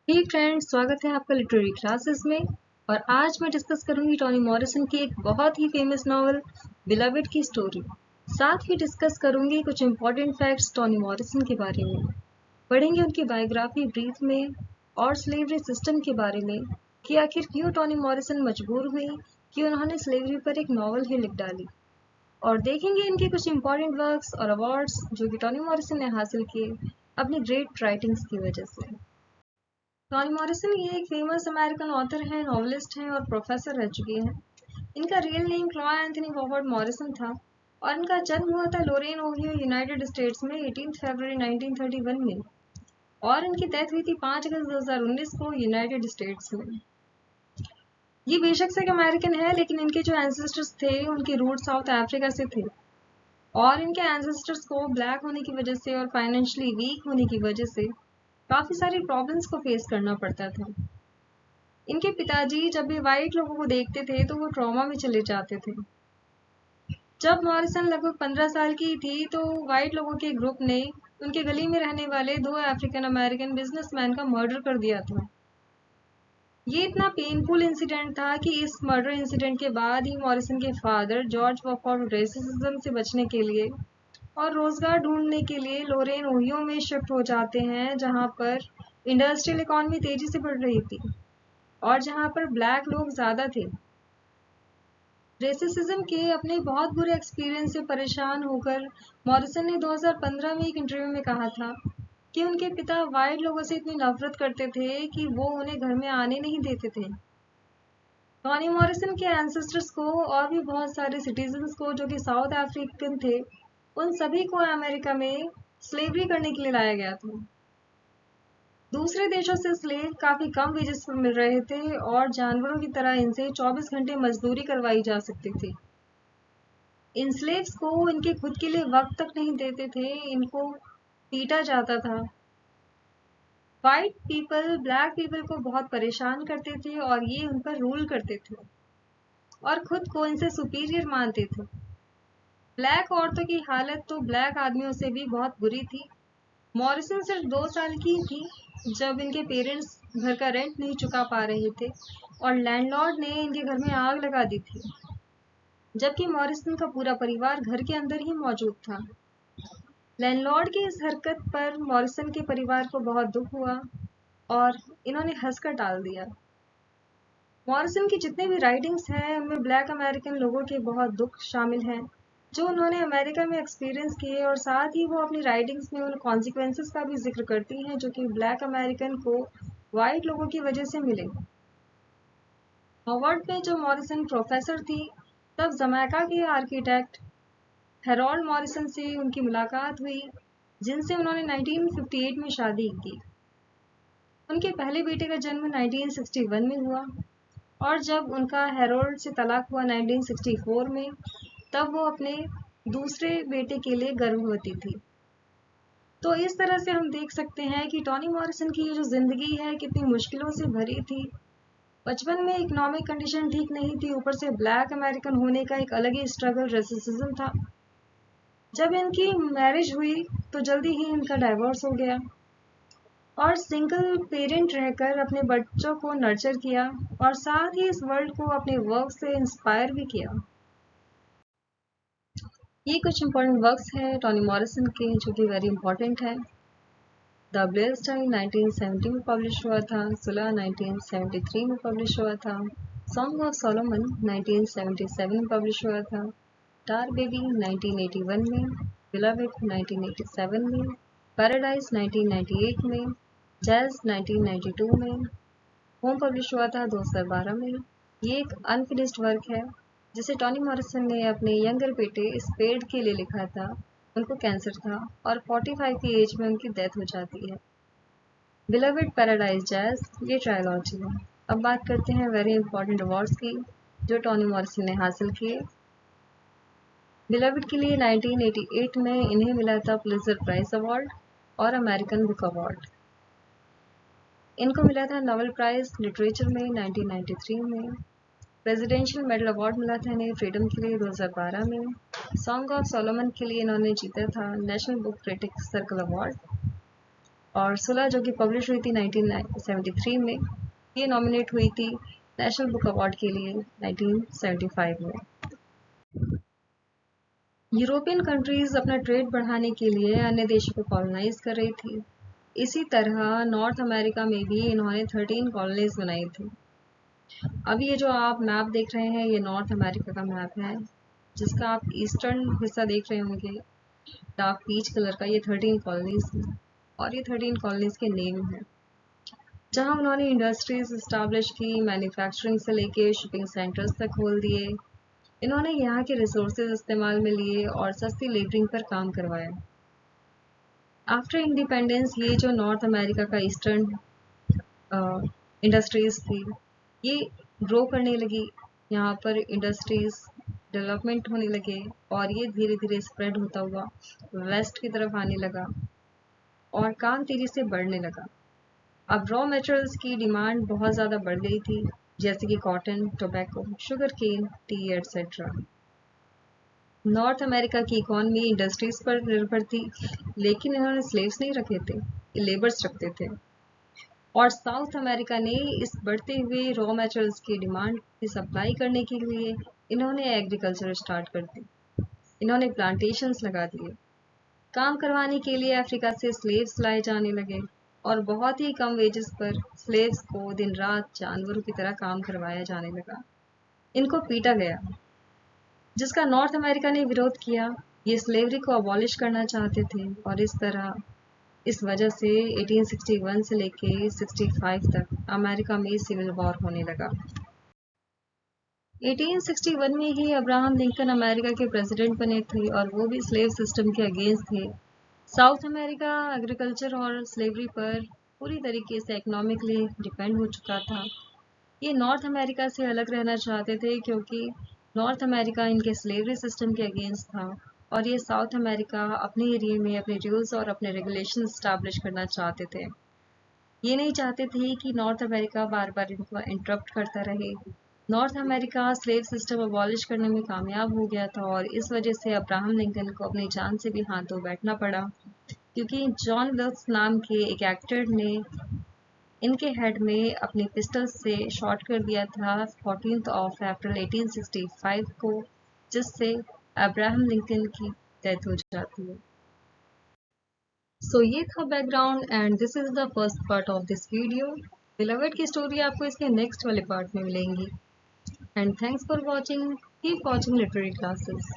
हे friends, स्वागत है आपका लिटरेरी क्लासेस में। और आज मैं डिस्कस करूंगी टॉनी मॉरिसन की एक बहुत ही फेमस नॉवल बिलवेड की स्टोरी। साथ ही डिस्कस करूंगी कुछ इंपॉर्टेंट फैक्ट्स टॉनी मॉरिसन के बारे में। पढ़ेंगे उनकी बायोग्राफी ब्रीफ में और स्लेवरी सिस्टम के बारे में कि आखिर क्यों टॉनी मॉरिसन मजबूर हुई कि उन्होंने स्लेवरी पर एक नॉवल ही लिख डाली। और देखेंगे इनके कुछ इंपॉर्टेंट वर्क्स और अवार्ड्स जो कि टॉनी मॉरिसन ने हासिल किए अपनी ग्रेट राइटिंग्स की वजह से। टॉनी मॉरिसन ये एक फेमस अमेरिकन ऑथर हैं, नॉवलिस्ट हैं और प्रोफेसर रह चुके हैं। इनका real name Chloe Anthony Howard Morrison था और इनका जन्म हुआ था लोरेन ओहियो, यूनाइटेड स्टेट्स में 18 फरवरी 1931 में। और इनकी डेथ हुई थी 5 अगस्त 2019 को यूनाइटेड स्टेट्स में। ये बेशक से एक अमेरिकन है, लेकिन इनके जो एंसेस्टर्स थे उनके रूट साउथ अफ्रीका से थे। और इनके एंसेस्टर्स को ब्लैक होने की वजह से और फाइनेंशियली वीक होने की वजह से काफ़ी सारी प्रॉब्लम्स को फेस करना पड़ता था। इनके पिताजी जब भी वाइट लोगों को देखते थे तो वो ट्रॉमा में चले जाते थे। जब मॉरिसन लगभग 15 साल की थी तो वाइट लोगों के ग्रुप ने उनके गली में रहने वाले 2 अफ्रीकन अमेरिकन बिजनेसमैन का मर्डर कर दिया था। ये इतना पेनफुल इंसिडेंट था कि इस मर्डर इंसिडेंट के बाद ही मॉरिसन के फादर जॉर्ज वॉकआउट रेसिज्म से बचने के लिए और रोजगार ढूंढने के लिए लोरेन ओहियो में शिफ्ट हो जाते हैं, जहां पर इंडस्ट्रियल इकोनॉमी तेजी से बढ़ रही थी और जहां पर ब्लैक लोग ज़्यादा थे। रेसिज्म के अपने बहुत बुरे एक्सपीरियंस से परेशान होकर मॉरिसन ने 2015 में एक इंटरव्यू में कहा था कि उनके पिता वाइट लोगों से इतनी नफरत करते थे कि वो उन्हें घर में आने नहीं देते थे। टॉनी मॉरिसन के एंसेस्टर्स को और भी बहुत सारे सिटीजन्स को जो कि साउथ अफ्रीकन थे, उन सभी को अमेरिका में स्लेवरी करने के लिए लाया गया था। दूसरे देशों से स्लेव काफी कम वेजेस पर मिल रहे थे और जानवरों की तरह इनसे 24 घंटे मजदूरी करवाई जा सकती थी। इन स्लेव्स को इनके खुद के लिए वक्त तक नहीं देते थे, इनको पीटा जाता था। वाइट पीपल ब्लैक पीपल को बहुत परेशान करते थे और ये उन पर रूल करते थे और खुद को इनसे सुपीरियर मानते थे। ब्लैक औरतों की हालत तो ब्लैक आदमियों से भी बहुत बुरी थी। मॉरिसन सिर्फ 2 साल की थी जब इनके पेरेंट्स घर का रेंट नहीं चुका पा रहे थे और लैंडलॉर्ड ने इनके घर में आग लगा दी थी, जबकि मॉरिसन का पूरा परिवार घर के अंदर ही मौजूद था। लैंडलॉर्ड की इस हरकत पर मॉरिसन के परिवार को बहुत दुख हुआ और इन्होंने हंसकर टाल दिया। मॉरिसन की जितने भी राइटिंग्स हैं उनमें ब्लैक अमेरिकन लोगों के बहुत दुख शामिल हैं जो उन्होंने अमेरिका में एक्सपीरियंस किए, और साथ ही वो अपनी राइटिंग्स में उन कॉन्सिक्वेंसेस का भी जिक्र करती हैं जो कि ब्लैक अमेरिकन को वाइट लोगों की वजह से मिले। हार्वर्ड में जब मॉरिसन प्रोफेसर थी तब जमैका के आर्किटेक्ट हेरोल्ड मॉरिसन से उनकी मुलाकात हुई, जिनसे उन्होंने 1958 में शादी की। उनके पहले बेटे का जन्म 1961 में हुआ और जब उनका हेरोल्ड से तलाक हुआ 1964 में, तब वो अपने दूसरे बेटे के लिए गर्भवती थी। तो इस तरह से हम देख सकते हैं कि टॉनी मॉरिसन की जो ज़िंदगी है कितनी मुश्किलों से भरी थी। बचपन में इकोनॉमिक कंडीशन ठीक नहीं थी, ऊपर से ब्लैक अमेरिकन होने का एक अलग ही स्ट्रगल रेसिज्म था। जब इनकी मैरिज हुई तो जल्दी ही इनका डाइवोर्स हो गया और सिंगल पेरेंट रहकर अपने बच्चों को नर्चर किया और साथ ही इस वर्ल्ड को अपने वर्क से इंस्पायर भी किया। ये कुछ इंपॉर्टेंट वर्क्स हैं टॉनी मॉरिसन के जो कि वेरी इंपॉर्टेंट है। द ब्लेयर स्टाइल 1970 में पब्लिश हुआ था, सुलह 1973 में पब्लिश हुआ था, सॉन्ग ऑफ सोलोमन 1977 में पब्लिश हुआ था, टार बेबी 1981 में, बिलवेड 1987 में, पैराडाइज 1998 में, जैज 1992 में, होम पब्लिश हुआ था 2012 में। ये एक अनफिनिश्ड वर्क है जिसे टॉनी मॉरिसन ने अपने यंगर बेटे स्पेड के लिए लिखा था। उनको कैंसर था और 45 की एज में उनकी डेथ हो जाती है। बिलवेड, पैराडाइज, जैज ये ट्रायलॉजी है। अब बात करते हैं वेरी इंपॉर्टेंट अवार्ड्स की जो टॉनी मॉरिसन ने हासिल किए। बिलवेड के लिए 1988 में इन्हें मिला था पुलित्जर प्राइज अवार्ड और अमेरिकन बुक अवार्ड। इनको मिला था नोबेल प्राइज लिटरेचर में 1993 में। प्रेसिडेंशियल मेडल अवार्ड मिला था इन्हें फ्रीडम के लिए 2012 में। सॉन्ग ऑफ सोलोमन के लिए इन्होंने जीता था national book critics circle award और 16 जो कि पब्लिश हुई थी 1973 में। ये नॉमिनेट हुई थी नेशनल बुक अवार्ड के लिए 1975 में। यूरोपियन कंट्रीज अपना ट्रेड बढ़ाने के लिए अन्य देशों को कॉलोनाइज कर रही थी। इसी तरह नॉर्थ अमेरिका में भी इन्होंने 13 कॉलोनीज बनाई थी। अब ये जो आप मैप देख रहे हैं ये नॉर्थ अमेरिका का मैप है, जिसका आप ईस्टर्न हिस्सा देख रहे होंगे डार्क पीच कलर का। ये 13 कॉलोनीज हैं और ये 13 कॉलोनीज के नेम हैं, जहां उन्होंने इंडस्ट्रीज इस्टेब्लिश की, मैन्युफैक्चरिंग से लेके शिपिंग सेंटर्स तक खोल दिए। इन्होंने यहाँ के रिसोर्सेज इस्तेमाल में लिए और सस्ती लेबरिंग पर काम करवाया। आफ्टर इंडिपेंडेंस ये जो नॉर्थ अमेरिका का ईस्टर्न इंडस्ट्रीज थी ये ग्रो करने लगी। यहाँ पर इंडस्ट्रीज डेवलपमेंट होने लगे और ये धीरे धीरे स्प्रेड होता हुआ वेस्ट की तरफ आने लगा और काम तेजी से बढ़ने लगा। अब रॉ मटेरियल्स की डिमांड बहुत ज़्यादा बढ़ गई थी, जैसे कि cotton, tobacco, sugar cane, tea etcetera. North America की इकॉनमी इंडस्ट्रीज पर निर्भर थी, लेकिन इन्होंने स्लेव्स नहीं रखे थे, ये लेबर्स रखते थे। और साउथ अमेरिका ने इस बढ़ते हुए रॉ मटेरियल्स की डिमांड की सप्लाई करने के लिए इन्होंने एग्रीकल्चर स्टार्ट कर दी। इन्होंने प्लांटेशंस लगा दिए। काम करवाने के लिए अफ्रीका से स्लेव्स लाए जाने लगे और बहुत ही कम वेजेस पर स्लेव्स को दिन रात जानवरों की तरह काम करवाया जाने लगा। इनको पीटा गया, जिसका नॉर्थ अमेरिका ने विरोध किया। ये स्लेवरी को अबॉलिश करना चाहते थे और इस वजह से 1861 से लेके 65 तक अमेरिका में सिविल वॉर होने लगा। 1861 में ही अब्राहम लिंकन अमेरिका के प्रेसिडेंट बने थे और वो भी स्लेव सिस्टम के अगेंस्ट थे। साउथ अमेरिका एग्रीकल्चर और स्लेवरी पर पूरी तरीके से इकोनॉमिकली डिपेंड हो चुका था। ये नॉर्थ अमेरिका से अलग रहना चाहते थे क्योंकि नॉर्थ अमेरिका इनके स्लेवरी सिस्टम के अगेंस्ट था और ये साउथ अमेरिका अपने एरिया में अपने रूल्स और अपने रेगुलेशन स्टैब्लिश करना चाहते थे। ये नहीं चाहते थे कि नॉर्थ अमेरिका बार बार इनको इंटरप्ट करता रहे। North America slave system abolish करने में कामयाब हो गया था और इस वजह से अब्राहम लिंकन को अपनी जान से भी हाथ धो बैठना पड़ा, क्योंकि जॉन विल्क्स नाम के एक एक्टर ने इनके हेड में अपनी पिस्टल से शॉट कर दिया था 14 अप्रैल 1865 को, जिससे अब्राहम लिंकन की डेथ हो जाती है। सो ये था background and this is the first part of this video. Beloved की स्टोरी आपको इसके नेक्स्ट वाले पार्ट में मिलेंगी। And thanks for watching, keep watching literary classes.